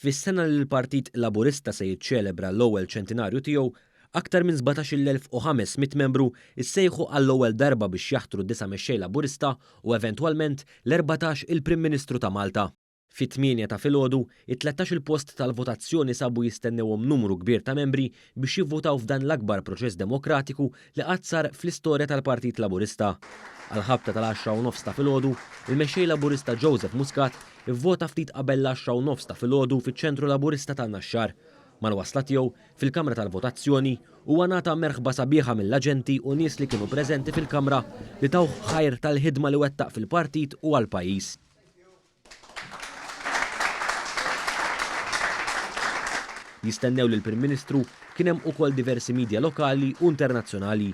Fis-sena li l-Partit Laburista se jiċċelebra l-ewwel ċentinarju tiegħu, aktar minn 17,500 membru issejħu għall-ewwel darba biex jaħtru d-9 mexxej Laburista u eventwalment l-14 il-Prim Ministru ta' Malta. Fit-8 ta' filgħodu, it-13 il-post tal-votazzjoni sabu jistennewhom numru kbir ta' membri biex jivvotaw f'dan l-akbar proċess demokratiku li qatt sar fl-istorja tal-Partit Laburista. Għal-ħabta tal-10:30 ta' filgħodu, il-mexxej Laburista Joseph Muscat ivvota ftit qabel l-10:30 ta' filgħodu fiċ-ċentru Laburista tan-Naxxar. Mal-wasla tiegħu fil-kamra tal-votazzjoni huwa ngħata merħba sabiħa mill-aġenti u nies li kienu preżenti fil-kamra li taw ħajr tal-ħidma li wettaq fil-partit u għall-pajjiż. Jistennew li l-Prim Ministru kien hemm ukoll diversi midja lokali u internazzjonali.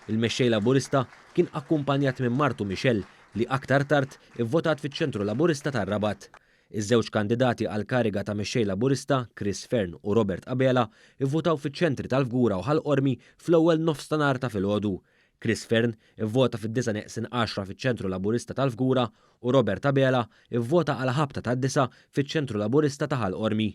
Il-mexxej Laburista kien akkumpanjat minn Martu Michel li aktar tard ivvotat fiċ-ċentru Laburista tar-Rabat. Iż-żewġ kandidati għal kariga ta' mexxej Laburista, Chris Fern u Robert Abela, ivvotaw fiċ-ċentri tal-Fgura u ħall-Qormi fl-ewwel nofsinhar ta' filgħodu. Chris Fern ivvota fid-9:10 fiċ-ċentru Laburista tal-Fgura u Robert Abela ivvota għal ħabta tad-9 fiċ-ċentru Laburista ta' ħall-Qormi.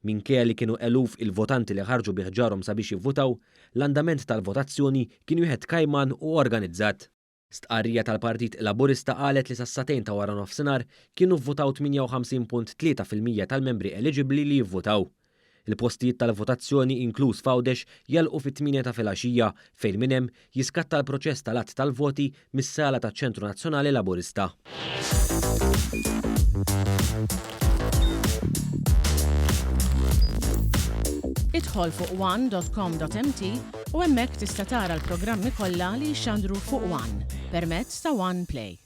Minkejja li kienu eluf il-votanti li ħarġu biħġarhom sabiex jivvotaw, l-andament tal-votazzjoni kien wieħed kajman u organizzat. Stqarrija tal-Partit Laburista qalet li sas-satejn ta' wara nofsinhar kienu vvotaw 58.3% tal-membri eliġibbli li jivvotaw. Il-postijiet tal-votazzjoni inkluż f'Għawdex jalqu fit-8 ta' filgħaxija fejn minn hemm jiskatta l-proċess tal-att tal-voti mis-sala taċ-Ċentru Nazzjonali Laburista. Idħol fuq one.com.mt u hemmhekk tista' tara l-programmi kollha li jxandru fuq One permezz ta' One Play.